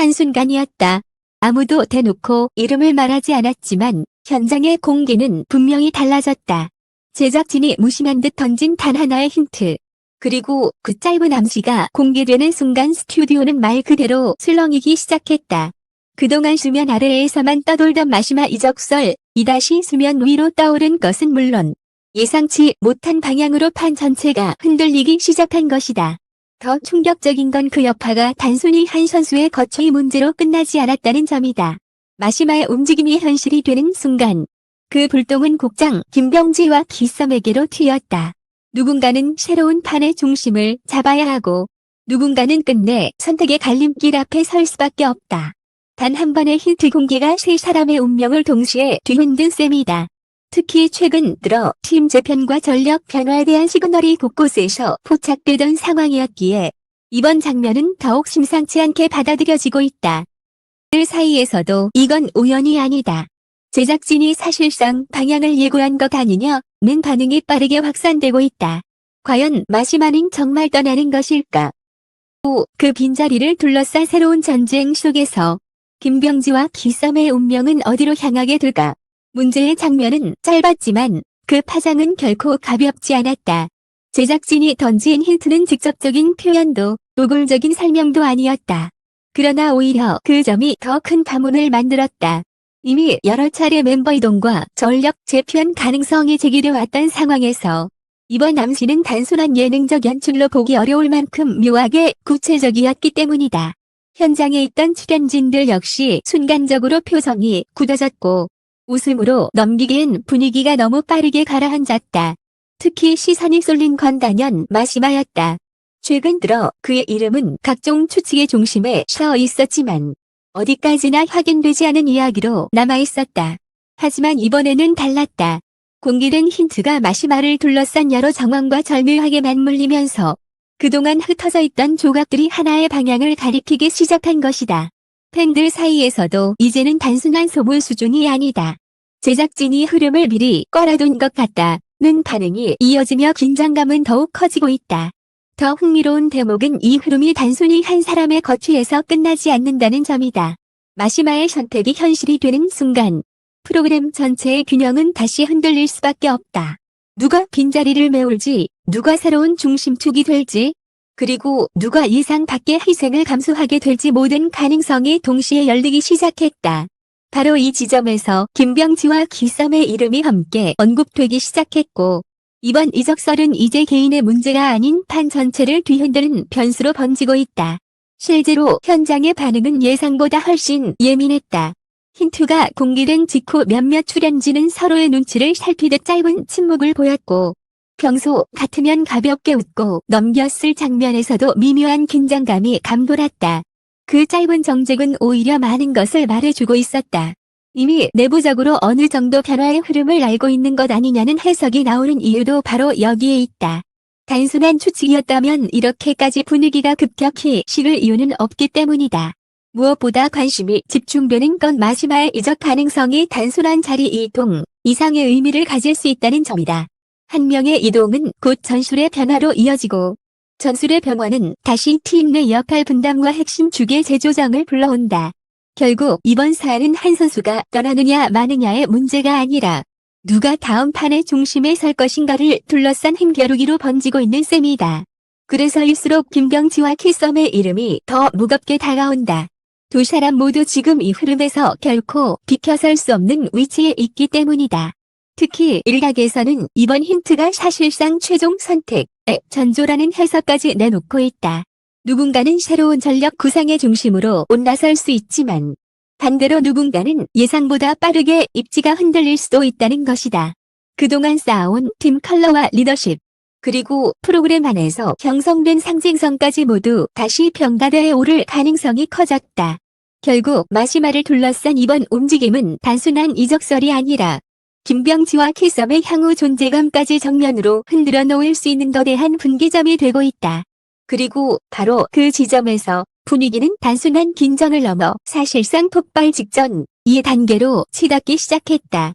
한순간이었다. 아무도 대놓고 이름을 말하지 않았지만 현장의 공기는 분명히 달라졌다. 제작진이 무심한 듯 던진 단 하나의 힌트. 그리고 그 짧은 암시가 공개되는 순간 스튜디오는 말 그대로 술렁이기 시작했다. 그동안 수면 아래에서만 떠돌던 마시마 이적설, 이다시 수면 위로 떠오른 것은 물론 예상치 못한 방향으로 판 전체가 흔들리기 시작한 것이다. 더 충격적인 건 그 여파가 단순히 한 선수의 거취의 문제로 끝나지 않았다는 점이다. 마시마의 움직임이 현실이 되는 순간 그 불똥은 곡장 김병지와 기썸에게로 튀었다. 누군가는 새로운 판의 중심을 잡아야 하고 누군가는 끝내 선택의 갈림길 앞에 설 수밖에 없다. 단 한 번의 힌트 공개가 세 사람의 운명을 동시에 뒤흔든 셈이다. 특히 최근 들어 팀 재편과 전력 변화에 대한 시그널이 곳곳에서 포착되던 상황이었기에 이번 장면은 더욱 심상치 않게 받아들여지고 있다. 그 사이에서도 이건 우연이 아니다. 제작진이 사실상 방향을 예고한 것 아니냐는 반응이 빠르게 확산되고 있다. 과연 마시마는 정말 떠나는 것일까? 또 그 빈자리를 둘러싼 새로운 전쟁 속에서 김병지와 기썸의 운명은 어디로 향하게 될까? 문제의 장면은 짧았지만 그 파장은 결코 가볍지 않았다. 제작진이 던진 힌트는 직접적인 표현도 노골적인 설명도 아니었다. 그러나 오히려 그 점이 더 큰 파문을 만들었다. 이미 여러 차례 멤버 이동과 전력 재편 가능성이 제기돼 왔던 상황에서 이번 암시는 단순한 예능적 연출로 보기 어려울 만큼 묘하게 구체적이었기 때문이다. 현장에 있던 출연진들 역시 순간적으로 표정이 굳어졌고 웃음으로 넘기기엔 분위기가 너무 빠르게 가라앉았다. 특히 시선이 쏠린 권단현 마시마였다. 최근 들어 그의 이름은 각종 추측의 중심에 서 있었지만 어디까지나 확인되지 않은 이야기로 남아있었다. 하지만 이번에는 달랐다. 공개된 힌트가 마시마를 둘러싼 여러 정황과 절묘하게 맞물리면서 그동안 흩어져 있던 조각들이 하나의 방향을 가리키기 시작한 것이다. 팬들 사이에서도 이제는 단순한 소문 수준이 아니다. 제작진이 흐름을 미리 꺼라둔 것 같다는 반응이 이어지며 긴장감은 더욱 커지고 있다. 더 흥미로운 대목은 이 흐름이 단순히 한 사람의 거취에서 끝나지 않는다는 점이다. 마시마의 선택이 현실이 되는 순간 프로그램 전체의 균형은 다시 흔들릴 수밖에 없다. 누가 빈자리를 메울지, 누가 새로운 중심축이 될지, 그리고 누가 예상 밖의 희생을 감수하게 될지 모든 가능성이 동시에 열리기 시작했다. 바로 이 지점에서 김병지와 기썸의 이름이 함께 언급되기 시작했고 이번 이적설은 이제 개인의 문제가 아닌 판 전체를 뒤흔드는 변수로 번지고 있다. 실제로 현장의 반응은 예상보다 훨씬 예민했다. 힌트가 공개된 직후 몇몇 출연진은 서로의 눈치를 살피듯 짧은 침묵을 보였고 평소 같으면 가볍게 웃고 넘겼을 장면에서도 미묘한 긴장감이 감돌았다. 그 짧은 정적은 오히려 많은 것을 말해주고 있었다. 이미 내부적으로 어느 정도 변화의 흐름을 알고 있는 것 아니냐는 해석이 나오는 이유도 바로 여기에 있다. 단순한 추측이었다면 이렇게까지 분위기가 급격히 식을 이유는 없기 때문이다. 무엇보다 관심이 집중되는 건 마시마의 이적 가능성이 단순한 자리 이동 이상의 의미를 가질 수 있다는 점이다. 한 명의 이동은 곧 전술의 변화로 이어지고 전술의 변화는 다시 팀 내 역할 분담과 핵심 주계 재조정을 불러온다. 결국 이번 사안은 한 선수가 떠나느냐 마느냐의 문제가 아니라 누가 다음 판의 중심에 설 것인가를 둘러싼 힘겨루기로 번지고 있는 셈이다. 그래서일수록 김병지와 키썸의 이름이 더 무겁게 다가온다. 두 사람 모두 지금 이 흐름에서 결코 비켜설 수 없는 위치에 있기 때문이다. 특히 일각에서는 이번 힌트가 사실상 최종 선택의 전조라는 해석까지 내놓고 있다. 누군가는 새로운 전력 구상의 중심으로 올라설 수 있지만 반대로 누군가는 예상보다 빠르게 입지가 흔들릴 수도 있다는 것이다. 그동안 쌓아온 팀 컬러와 리더십, 그리고 프로그램 안에서 형성된 상징성까지 모두 다시 평가대에 오를 가능성이 커졌다. 결국 마시마를 둘러싼 이번 움직임은 단순한 이적설이 아니라 김병지와 키썸의 향후 존재감까지 정면으로 흔들어 놓을 수 있는 더 대한 분기점이 되고 있다. 그리고 바로 그 지점에서 분위기는 단순한 긴장을 넘어 사실상 폭발 직전 이 단계로 치닫기 시작했다.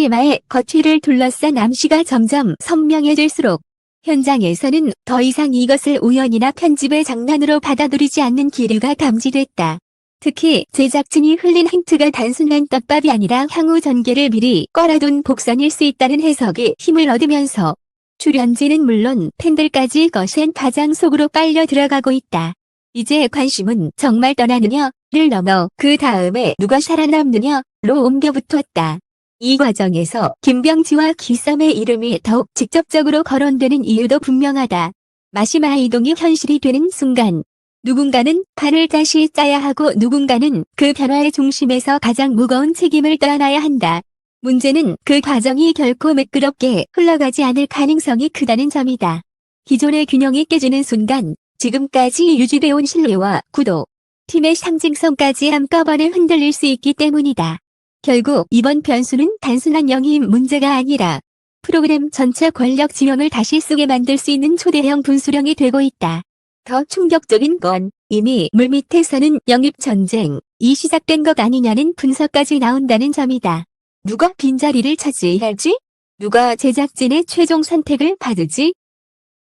마의 거취를 둘러싼 암시가 점점 선명해질수록 현장에서는 더 이상 이것을 우연이나 편집의 장난으로 받아들이지 않는 기류가 감지됐다. 특히 제작진이 흘린 힌트가 단순한 떡밥이 아니라 향후 전개를 미리 깔아둔 복선일 수 있다는 해석에 힘을 얻으면서 출연진은 물론 팬들까지 거센 파장 속으로 빨려 들어가고 있다. 이제 관심은 정말 떠나느냐를 넘어 그 다음에 누가 살아남느냐로 옮겨붙었다. 이 과정에서 김병지와 기썸의 이름이 더욱 직접적으로 거론되는 이유도 분명하다. 마시마 이동이 현실이 되는 순간 누군가는 판을 다시 짜야 하고 누군가는 그 변화의 중심에서 가장 무거운 책임을 떠안아야 한다. 문제는 그 과정이 결코 매끄럽게 흘러가지 않을 가능성이 크다는 점이다. 기존의 균형이 깨지는 순간 지금까지 유지되어온 신뢰와 구도, 팀의 상징성까지 한꺼번에 흔들릴 수 있기 때문이다. 결국 이번 변수는 단순한 영입 문제가 아니라 프로그램 전체 권력 지형을 다시 쓰게 만들 수 있는 초대형 분수령이 되고 있다. 더 충격적인 건 이미 물밑에서는 영입 전쟁이 시작된 것 아니냐는 분석까지 나온다는 점이다. 누가 빈자리를 차지할지? 누가 제작진의 최종 선택을 받을지?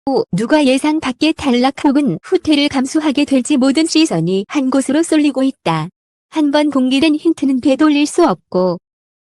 또 누가 예상 밖의 탈락 혹은 후퇴를 감수하게 될지 모든 시선이 한 곳으로 쏠리고 있다. 한 번 공개된 힌트는 되돌릴 수 없고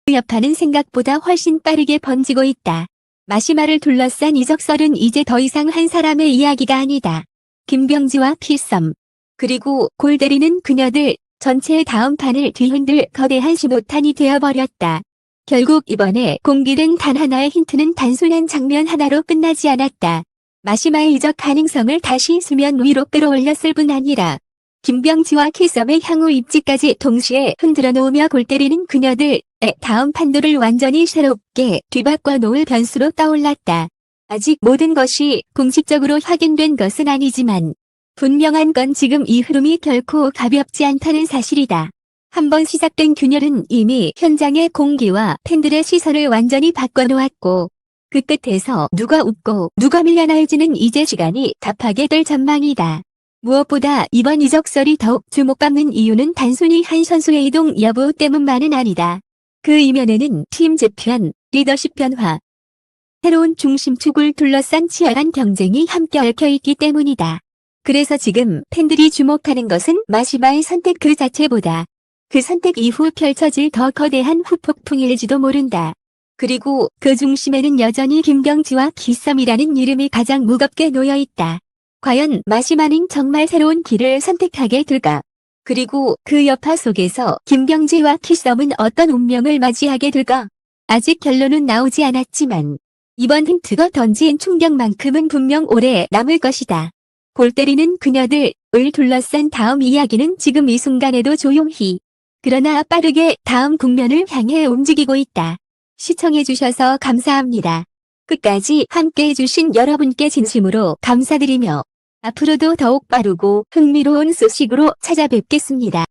그 여파는 생각보다 훨씬 빠르게 번지고 있다. 마시마를 둘러싼 이적설은 이제 더 이상 한 사람의 이야기가 아니다. 김병지와 키썸 그리고 골 때리는 그녀들 전체의 다음 판을 뒤흔들 거대한 신호탄이 되어버렸다. 결국 이번에 공개된 단 하나의 힌트는 단순한 장면 하나로 끝나지 않았다. 마시마의 이적 가능성을 다시 수면 위로 끌어올렸을 뿐 아니라 김병지와 키썸의 향후 입지까지 동시에 흔들어 놓으며 골 때리는 그녀들의 다음 판도를 완전히 새롭게 뒤바꿔 놓을 변수로 떠올랐다. 아직 모든 것이 공식적으로 확인된 것은 아니지만 분명한 건 지금 이 흐름이 결코 가볍지 않다는 사실이다. 한번 시작된 균열은 이미 현장의 공기와 팬들의 시선을 완전히 바꿔놓았고 그 끝에서 누가 웃고 누가 밀려날지는 이제 시간이 답하게 될 전망이다. 무엇보다 이번 이적설이 더욱 주목받는 이유는 단순히 한 선수의 이동 여부 때문만은 아니다. 그 이면에는 팀 재편, 리더십 변화, 새로운 중심축을 둘러싼 치열한 경쟁이 함께 얽혀있기 때문이다. 그래서 지금 팬들이 주목하는 것은 마시마의 선택 그 자체보다 그 선택 이후 펼쳐질 더 거대한 후폭풍일지도 모른다. 그리고 그 중심에는 여전히 김병지와 기썸이라는 이름이 가장 무겁게 놓여있다. 과연 마시마는 정말 새로운 길을 선택하게 될까? 그리고 그 여파 속에서 김병지와 키썸은 어떤 운명을 맞이하게 될까? 아직 결론은 나오지 않았지만 이번 힌트가 던진 충격만큼은 분명 오래 남을 것이다. 골 때리는 그녀들을 둘러싼 다음 이야기는 지금 이 순간에도 조용히 그러나 빠르게 다음 국면을 향해 움직이고 있다. 시청해주셔서 감사합니다. 끝까지 함께해주신 여러분께 진심으로 감사드리며 앞으로도 더욱 빠르고 흥미로운 소식으로 찾아뵙겠습니다.